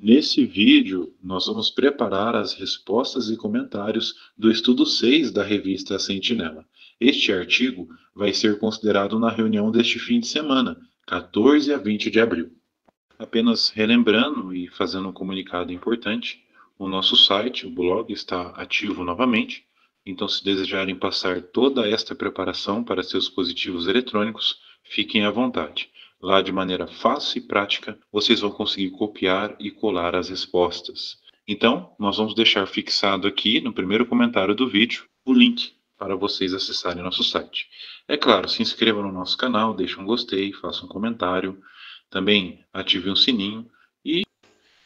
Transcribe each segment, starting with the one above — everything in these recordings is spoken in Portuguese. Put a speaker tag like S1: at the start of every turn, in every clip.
S1: Nesse vídeo, nós vamos preparar as respostas e comentários do estudo 6 da revista Sentinela. Este artigo vai ser considerado na reunião deste fim de semana, 14 a 20 de abril. Apenas relembrando e fazendo um comunicado importante, o nosso site, o blog, está ativo novamente. Então, se desejarem passar toda esta preparação para seus dispositivos eletrônicos, fiquem à vontade. Lá, de maneira fácil e prática, vocês vão conseguir copiar e colar as respostas. Então, nós vamos deixar fixado aqui no primeiro comentário do vídeo o link para vocês acessarem nosso site. É claro, se inscrevam no nosso canal, deixem um gostei, façam um comentário, também ative o sininho e,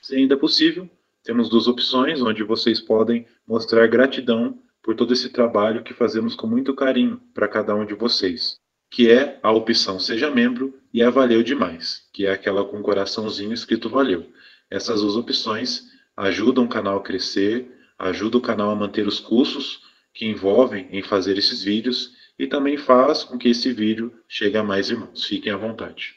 S1: se ainda possível, temos duas opções onde vocês podem mostrar gratidão por todo esse trabalho que fazemos com muito carinho para cada um de vocês, que é a opção Seja Membro e a Valeu Demais, que é aquela com coraçãozinho escrito Valeu. Essas duas opções ajudam o canal a crescer, ajudam o canal a manter os custos que envolvem em fazer esses vídeos e também faz com que esse vídeo chegue a mais irmãos. Fiquem à vontade.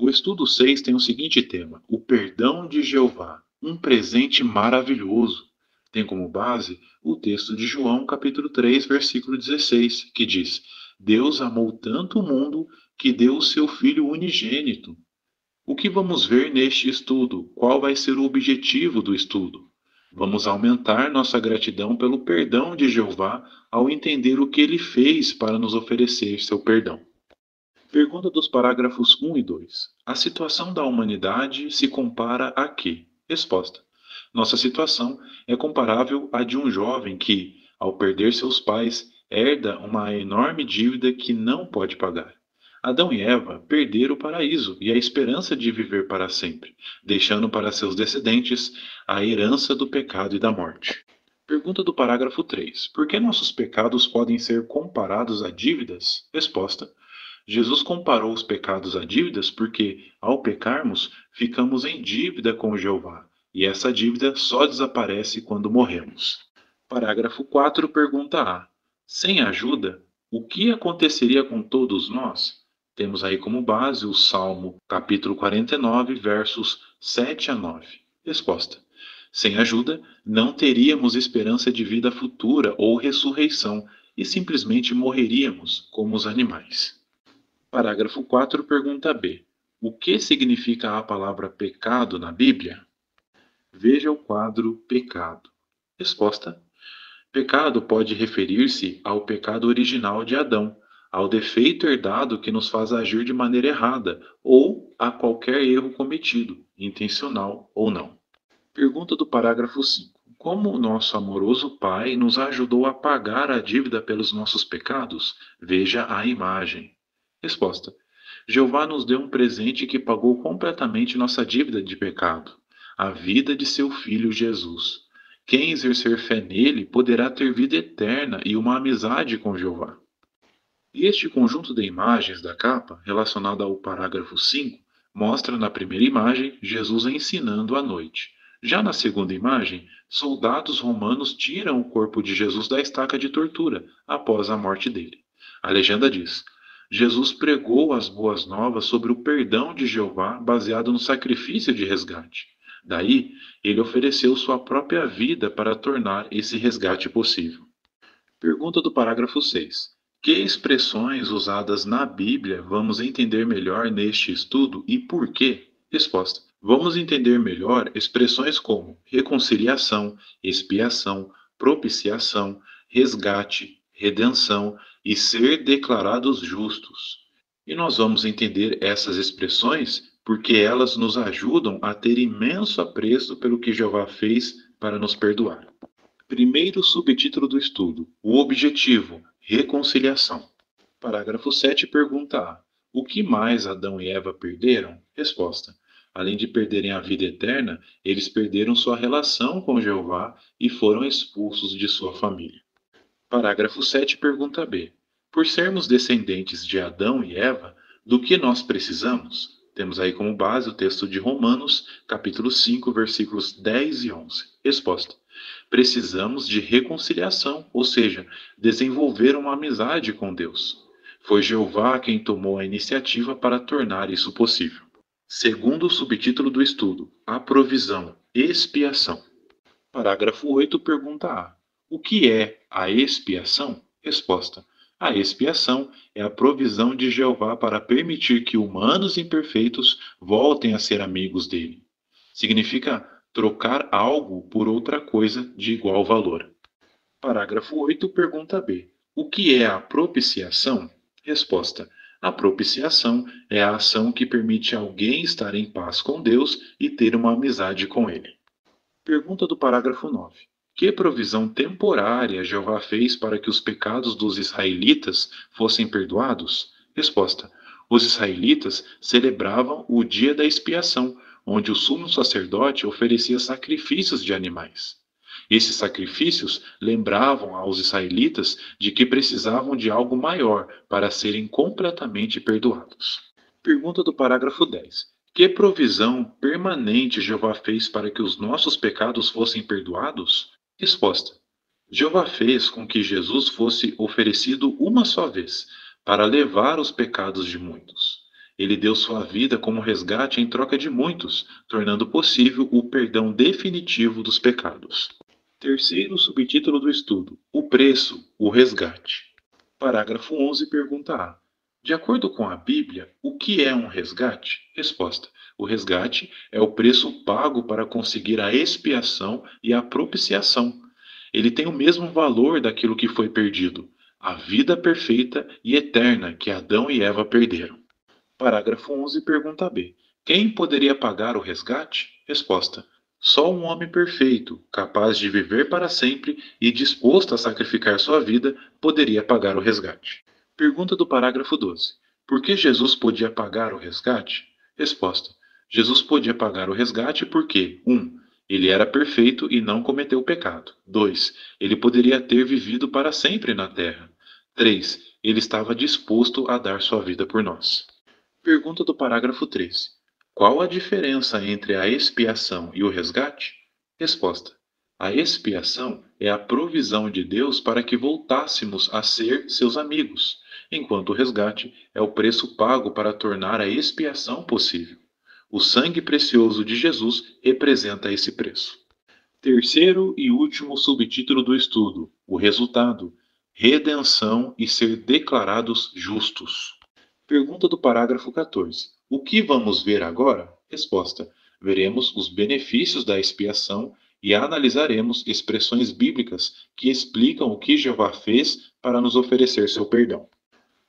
S1: O estudo 6 tem o seguinte tema: o perdão de Jeová, um presente maravilhoso. Tem como base o texto de João, capítulo 3, versículo 16, que diz: Deus amou tanto o mundo que deu o seu Filho unigênito. O que vamos ver neste estudo? Qual vai ser o objetivo do estudo? Vamos aumentar nossa gratidão pelo perdão de Jeová ao entender o que ele fez para nos oferecer seu perdão. Pergunta dos parágrafos 1 e 2. A situação da humanidade se compara a quê? Resposta. Nossa situação é comparável à de um jovem que, ao perder seus pais, herda uma enorme dívida que não pode pagar. Adão e Eva perderam o paraíso e a esperança de viver para sempre, deixando para seus descendentes a herança do pecado e da morte. Pergunta do parágrafo 3. Por que nossos pecados podem ser comparados a dívidas? Resposta. Jesus comparou os pecados a dívidas porque, ao pecarmos, ficamos em dívida com Jeová, e essa dívida só desaparece quando morremos. Parágrafo 4, pergunta A. Sem ajuda, o que aconteceria com todos nós? Temos aí como base o Salmo, capítulo 49, versos 7 a 9. Resposta. Sem ajuda, não teríamos esperança de vida futura ou ressurreição e simplesmente morreríamos como os animais. Parágrafo 4, pergunta B. O que significa a palavra pecado na Bíblia? Veja o quadro Pecado. Resposta. Pecado pode referir-se ao pecado original de Adão, ao defeito herdado que nos faz agir de maneira errada, ou a qualquer erro cometido, intencional ou não. Pergunta do parágrafo 5. Como o nosso amoroso Pai nos ajudou a pagar a dívida pelos nossos pecados? Veja a imagem. Resposta. Jeová nos deu um presente que pagou completamente nossa dívida de pecado, a vida de seu Filho Jesus. Quem exercer fé nele poderá ter vida eterna e uma amizade com Jeová. E este conjunto de imagens da capa, relacionado ao parágrafo 5, mostra na primeira imagem Jesus ensinando à noite. Já na segunda imagem, soldados romanos tiram o corpo de Jesus da estaca de tortura após a morte dele. A legenda diz: Jesus pregou as boas novas sobre o perdão de Jeová baseado no sacrifício de resgate. Daí, ele ofereceu sua própria vida para tornar esse resgate possível. Pergunta do parágrafo 6. Que expressões usadas na Bíblia vamos entender melhor neste estudo e por quê? Resposta. Vamos entender melhor expressões como reconciliação, expiação, propiciação, resgate, redenção e ser declarados justos. E nós vamos entender essas expressões porque elas nos ajudam a ter imenso apreço pelo que Jeová fez para nos perdoar. Primeiro subtítulo do estudo: o objetivo, reconciliação. Parágrafo 7, pergunta A. O que mais Adão e Eva perderam? Resposta. Além de perderem a vida eterna, eles perderam sua relação com Jeová e foram expulsos de sua família. Parágrafo 7, pergunta B. Por sermos descendentes de Adão e Eva, do que nós precisamos? Temos aí como base o texto de Romanos, capítulo 5, versículos 10 e 11. Resposta: precisamos de reconciliação, ou seja, desenvolver uma amizade com Deus. Foi Jeová quem tomou a iniciativa para tornar isso possível. Segundo o subtítulo do estudo, a provisão, expiação. Parágrafo 8, pergunta A. O que é a expiação? Resposta: a expiação é a provisão de Jeová para permitir que humanos imperfeitos voltem a ser amigos dele. Significa trocar algo por outra coisa de igual valor. Parágrafo 8, pergunta B. O que é a propiciação? Resposta: a propiciação é a ação que permite alguém estar em paz com Deus e ter uma amizade com ele. Pergunta do parágrafo 9. Que provisão temporária Jeová fez para que os pecados dos israelitas fossem perdoados? Resposta: os israelitas celebravam o dia da expiação, onde o sumo sacerdote oferecia sacrifícios de animais. Esses sacrifícios lembravam aos israelitas de que precisavam de algo maior para serem completamente perdoados. Pergunta do parágrafo 10. Que provisão permanente Jeová fez para que os nossos pecados fossem perdoados? Resposta: Jeová fez com que Jesus fosse oferecido uma só vez, para levar os pecados de muitos. Ele deu sua vida como resgate em troca de muitos, tornando possível o perdão definitivo dos pecados. Terceiro subtítulo do estudo: o preço, o resgate. Parágrafo 11, pergunta A. De acordo com a Bíblia, o que é um resgate? Resposta: o resgate é o preço pago para conseguir a expiação e a propiciação. Ele tem o mesmo valor daquilo que foi perdido, a vida perfeita e eterna que Adão e Eva perderam. Parágrafo 11, pergunta B. Quem poderia pagar o resgate? Resposta: só um homem perfeito, capaz de viver para sempre e disposto a sacrificar sua vida, poderia pagar o resgate. Pergunta do parágrafo 12. Por que Jesus podia pagar o resgate? Resposta: Jesus podia pagar o resgate porque 1. Ele era perfeito e não cometeu pecado. 2. Ele poderia ter vivido para sempre na terra. 3. Ele estava disposto a dar sua vida por nós. Pergunta do parágrafo 13. Qual a diferença entre a expiação e o resgate? Resposta: a expiação é a provisão de Deus para que voltássemos a ser seus amigos, enquanto o resgate é o preço pago para tornar a expiação possível. O sangue precioso de Jesus representa esse preço. Terceiro e último subtítulo do estudo: o resultado, redenção e ser declarados justos. Pergunta do parágrafo 14. O que vamos ver agora? Resposta: veremos os benefícios da expiação e analisaremos expressões bíblicas que explicam o que Jeová fez para nos oferecer seu perdão.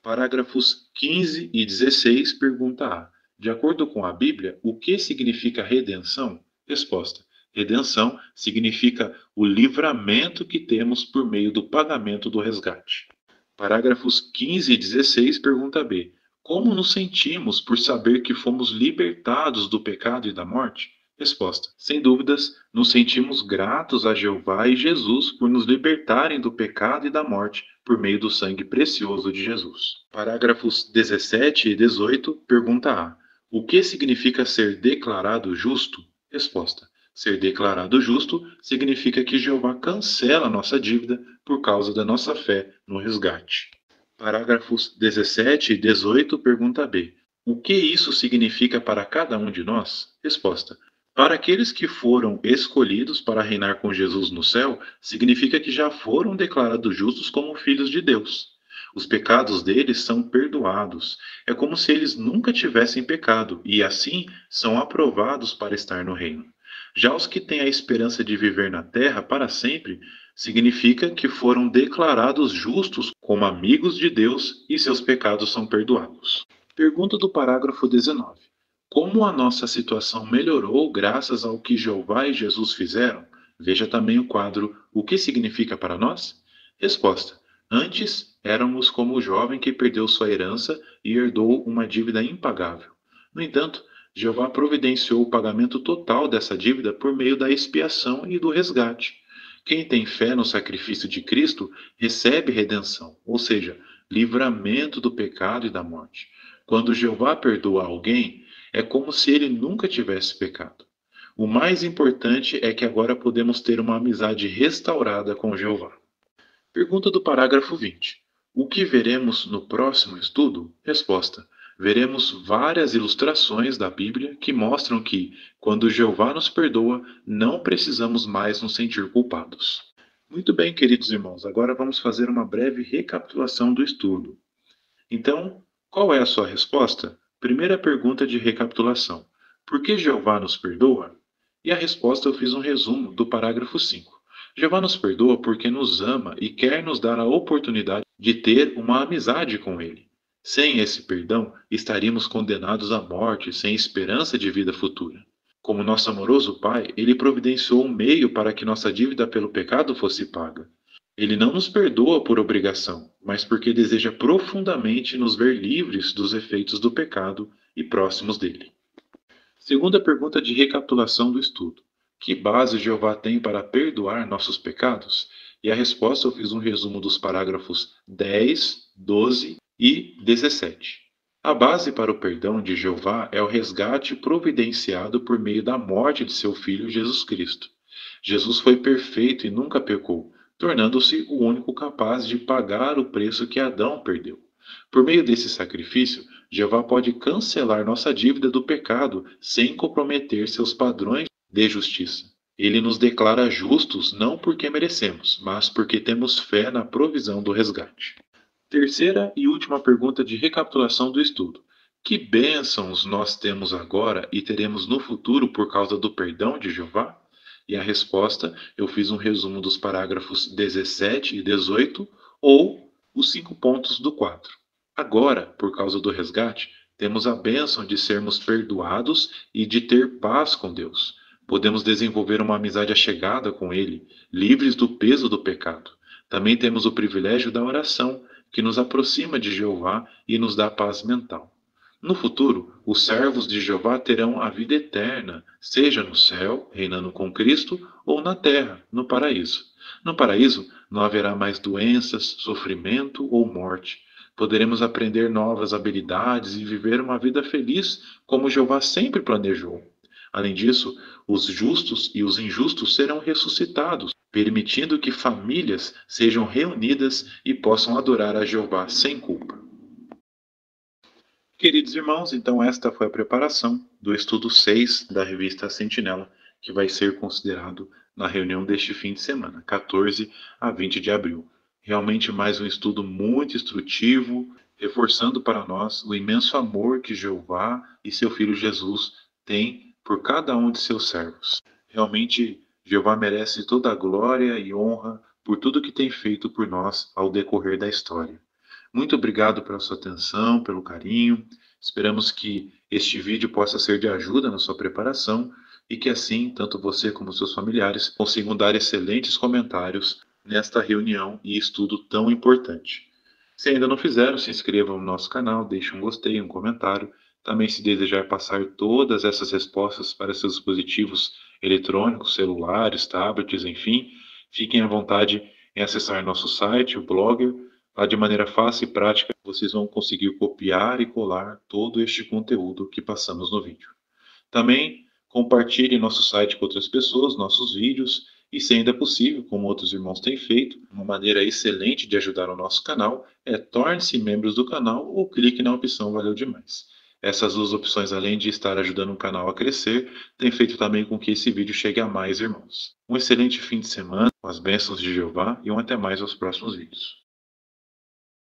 S1: Parágrafos 15 e 16, pergunta A. De acordo com a Bíblia, o que significa redenção? Resposta: redenção significa o livramento que temos por meio do pagamento do resgate. Parágrafos 15 e 16, pergunta B. Como nos sentimos por saber que fomos libertados do pecado e da morte? Resposta: sem dúvidas, nos sentimos gratos a Jeová e Jesus por nos libertarem do pecado e da morte por meio do sangue precioso de Jesus. Parágrafos 17 e 18, pergunta A. O que significa ser declarado justo? Resposta: ser declarado justo significa que Jeová cancela nossa dívida por causa da nossa fé no resgate. Parágrafos 17 e 18, pergunta B. O que isso significa para cada um de nós? Resposta: para aqueles que foram escolhidos para reinar com Jesus no céu, significa que já foram declarados justos como filhos de Deus. Os pecados deles são perdoados. É como se eles nunca tivessem pecado e, assim, são aprovados para estar no reino. Já os que têm a esperança de viver na terra para sempre, significa que foram declarados justos como amigos de Deus e seus pecados são perdoados. Pergunta do parágrafo 19. Como a nossa situação melhorou graças ao que Jeová e Jesus fizeram? Veja também o quadro O que significa para nós? Resposta: antes éramos como o jovem que perdeu sua herança e herdou uma dívida impagável. No entanto, Jeová providenciou o pagamento total dessa dívida por meio da expiação e do resgate. Quem tem fé no sacrifício de Cristo recebe redenção, ou seja, livramento do pecado e da morte. Quando Jeová perdoa alguém, É como se ele nunca tivesse pecado. O mais importante é que agora podemos ter uma amizade restaurada com Jeová. Pergunta do parágrafo 20. O que veremos no próximo estudo? Resposta. Veremos várias ilustrações da Bíblia que mostram que, quando Jeová nos perdoa, não precisamos mais nos sentir culpados. Muito bem, queridos irmãos, agora vamos fazer uma breve recapitulação do estudo. Então, qual é a sua resposta? Primeira pergunta de recapitulação: por que Jeová nos perdoa? E a resposta eu fiz um resumo do parágrafo 5. Jeová nos perdoa porque nos ama e quer nos dar a oportunidade de ter uma amizade com Ele. Sem esse perdão, estaríamos condenados à morte sem esperança de vida futura. Como nosso amoroso Pai, Ele providenciou um meio para que nossa dívida pelo pecado fosse paga. Ele não nos perdoa por obrigação, mas porque deseja profundamente nos ver livres dos efeitos do pecado e próximos dele. Segunda pergunta de recapitulação do estudo: que base Jeová tem para perdoar nossos pecados? E a resposta eu fiz um resumo dos parágrafos 10, 12 e 17. A base para o perdão de Jeová é o resgate providenciado por meio da morte de seu Filho Jesus Cristo. Jesus foi perfeito e nunca pecou, tornando-se o único capaz de pagar o preço que Adão perdeu. Por meio desse sacrifício, Jeová pode cancelar nossa dívida do pecado sem comprometer seus padrões de justiça. Ele nos declara justos não porque merecemos, mas porque temos fé na provisão do resgate. Terceira e última pergunta de recapitulação do estudo: que bênçãos nós temos agora e teremos no futuro por causa do perdão de Jeová? E a resposta, eu fiz um resumo dos parágrafos 17 e 18, ou os 5 pontos do 4. Agora, por causa do resgate, temos a bênção de sermos perdoados e de ter paz com Deus. Podemos desenvolver uma amizade achegada com Ele, livres do peso do pecado. Também temos o privilégio da oração, que nos aproxima de Jeová e nos dá paz mental. No futuro, os servos de Jeová terão a vida eterna, seja no céu, reinando com Cristo, ou na terra, no paraíso. No paraíso, não haverá mais doenças, sofrimento ou morte. Poderemos aprender novas habilidades e viver uma vida feliz, como Jeová sempre planejou. Além disso, os justos e os injustos serão ressuscitados, permitindo que famílias sejam reunidas e possam adorar a Jeová sem culpa. Queridos irmãos, então esta foi a preparação do estudo 6 da revista Sentinela, que vai ser considerado na reunião deste fim de semana, 14 a 20 de abril. Realmente mais um estudo muito instrutivo, reforçando para nós o imenso amor que Jeová e seu Filho Jesus têm por cada um de seus servos. Realmente, Jeová merece toda a glória e honra por tudo que tem feito por nós ao decorrer da história. Muito obrigado pela sua atenção, pelo carinho. Esperamos que este vídeo possa ser de ajuda na sua preparação e que assim, tanto você como seus familiares consigam dar excelentes comentários nesta reunião e estudo tão importante. Se ainda não fizeram, se inscrevam no nosso canal, deixem um gostei, um comentário. Também, se desejar passar todas essas respostas para seus dispositivos eletrônicos, celulares, tablets, enfim, fiquem à vontade em acessar nosso site, o Blogger. Lá, de maneira fácil e prática, vocês vão conseguir copiar e colar todo este conteúdo que passamos no vídeo. Também compartilhe nosso site com outras pessoas, nossos vídeos, e se ainda possível, como outros irmãos têm feito, uma maneira excelente de ajudar o nosso canal é torne-se membros do canal ou clique na opção Valeu Demais. Essas duas opções, além de estar ajudando o canal a crescer, têm feito também com que esse vídeo chegue a mais irmãos. Um excelente fim de semana, com as bênçãos de Jeová, e até mais aos próximos vídeos.